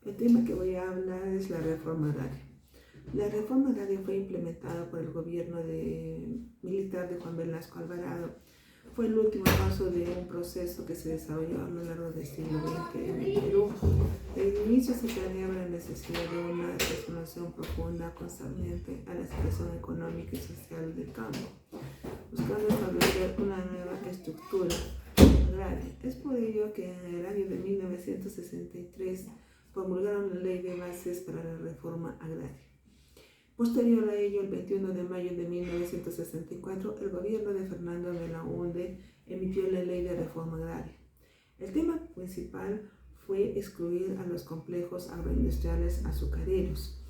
El tema que voy a hablar es la reforma agraria. La reforma agraria fue implementada por el gobierno militar de Juan Velasco Alvarado. Fue el último paso de un proceso que se desarrolló a lo largo del siglo XX en el Perú. Desde el inicio se planeaba la necesidad de una transformación profunda, concerniente a la situación económica y social del campo, buscando establecer una nueva estructura agraria. Es por ello que en el año de 1963 promulgaron la Ley de Bases para la Reforma Agraria. Posterior a ello, el 21 de mayo de 1964, el gobierno de Fernando Belaúnde emitió la Ley de Reforma Agraria. El tema principal fue excluir a los complejos agroindustriales azucareros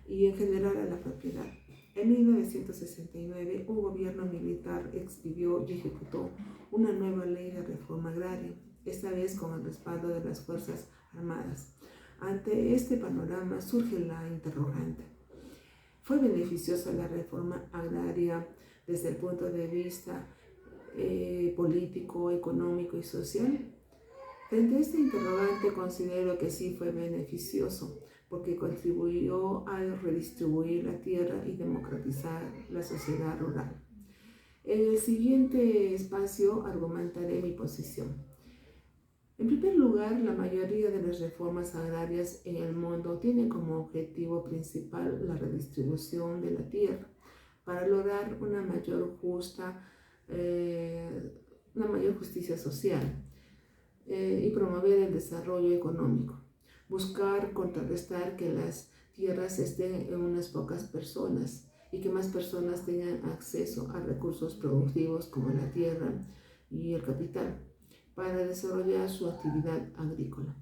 y en general a la propiedad. En 1969, un gobierno militar expidió y ejecutó una nueva ley de reforma agraria, esta vez con el respaldo de las Fuerzas Armadas. Ante este panorama surge la interrogante: ¿fue beneficiosa la reforma agraria desde el punto de vista político, económico y social? Frente a este interrogante considero que sí fue beneficioso, porque contribuyó a redistribuir la tierra y democratizar la sociedad rural. En el siguiente espacio argumentaré mi posición. En primer lugar, la mayoría de las reformas agrarias en el mundo tienen como objetivo principal la redistribución de la tierra para lograr una mayor justicia social y promover el desarrollo económico. Buscar contrarrestar que las tierras estén en unas pocas personas y que más personas tengan acceso a recursos productivos como la tierra y el capital para desarrollar su actividad agrícola.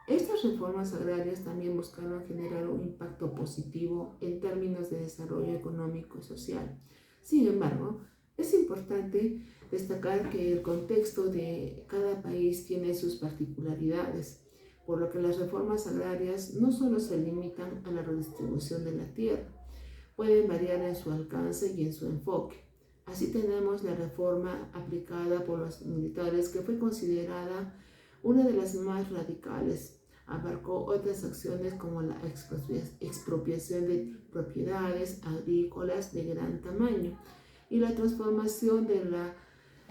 Estas reformas agrarias también buscaron generar un impacto positivo en términos de desarrollo económico y social. Sin embargo, es importante destacar que el contexto de cada país tiene sus particularidades, por lo que las reformas agrarias no solo se limitan a la redistribución de la tierra, pueden variar en su alcance y en su enfoque. Así tenemos la reforma aplicada por los militares, que fue considerada una de las más radicales. Abarcó otras acciones como la expropiación de propiedades agrícolas de gran tamaño y la transformación de la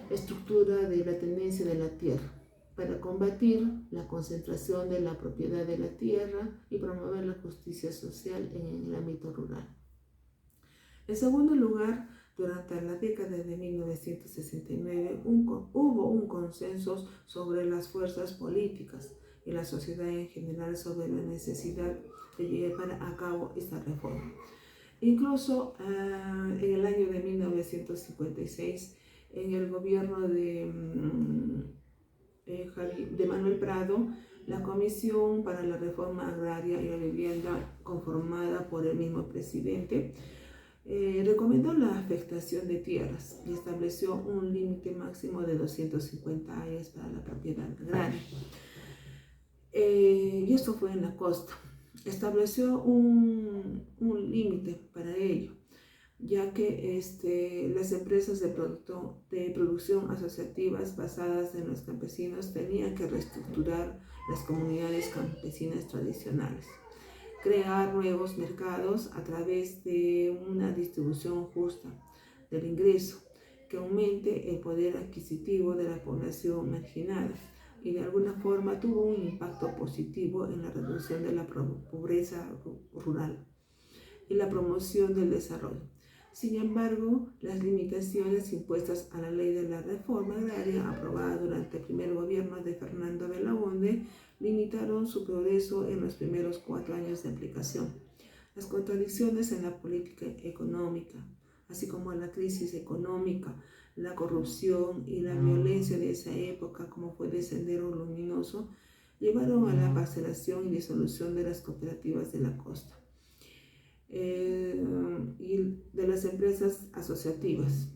estructura de la tenencia de la tierra para combatir la concentración de la propiedad de la tierra y promover la justicia social en el ámbito rural. En segundo lugar, durante la década de 1969 hubo un consenso sobre las fuerzas políticas y la sociedad en general sobre la necesidad de llevar a cabo esta reforma. Incluso en el año de 1956, en el gobierno de Manuel Prado, la Comisión para la Reforma Agraria y la Vivienda, conformada por el mismo presidente, recomendó la afectación de tierras y estableció un límite máximo de 250 áreas para la propiedad agraria. Y esto fue en la costa. Estableció un límite para ello, ya que las empresas de producción asociativas basadas en los campesinos tenían que reestructurar las comunidades campesinas tradicionales, crear nuevos mercados a través de una distribución justa del ingreso que aumente el poder adquisitivo de la población marginada, y de alguna forma tuvo un impacto positivo en la reducción de la pobreza rural y la promoción del desarrollo. Sin embargo, las limitaciones impuestas a la ley de la reforma agraria aprobada durante el primer gobierno de Fernando Belaúnde limitaron su progreso en los primeros 4 años de aplicación. Las contradicciones en la política económica, así como la crisis económica, la corrupción y la violencia de esa época, como fue de Sendero Luminoso, llevaron a la parcelación y disolución de las cooperativas de la costa y de las empresas asociativas.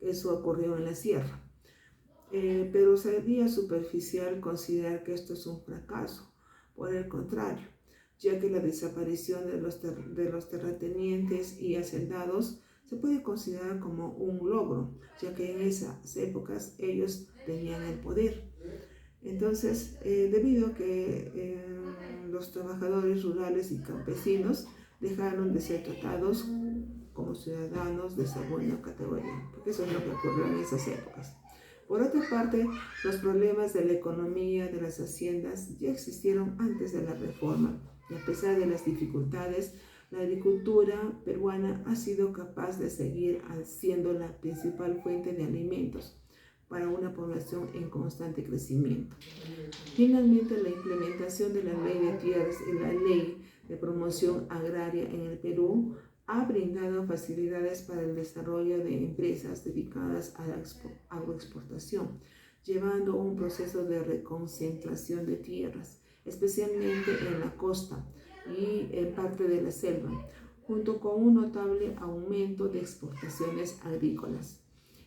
Eso ocurrió en la sierra. Pero sería superficial considerar que esto es un fracaso. Por el contrario, ya que la desaparición de los terratenientes y hacendados se puede considerar como un logro, ya que en esas épocas ellos tenían el poder. Entonces, debido a que los trabajadores rurales y campesinos dejaron de ser tratados como ciudadanos de segunda categoría, porque eso es lo que ocurrió en esas épocas. Por otra parte, los problemas de la economía de las haciendas ya existieron antes de la reforma, y a pesar de las dificultades, la agricultura peruana ha sido capaz de seguir siendo la principal fuente de alimentos para una población en constante crecimiento. Finalmente, la implementación de la Ley de Tierras y la Ley de Promoción Agraria en el Perú ha brindado facilidades para el desarrollo de empresas dedicadas a la agroexportación, llevando un proceso de reconcentración de tierras, especialmente en la costa y en parte de la selva, junto con un notable aumento de exportaciones agrícolas.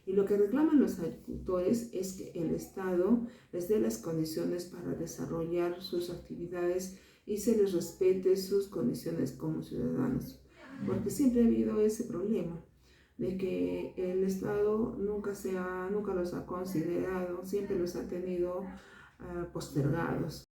Y lo que reclaman los agricultores es que el Estado les dé las condiciones para desarrollar sus actividades y se les respete sus condiciones como ciudadanos. Porque siempre ha habido ese problema de que el Estado nunca los ha considerado, siempre los ha tenido postergados.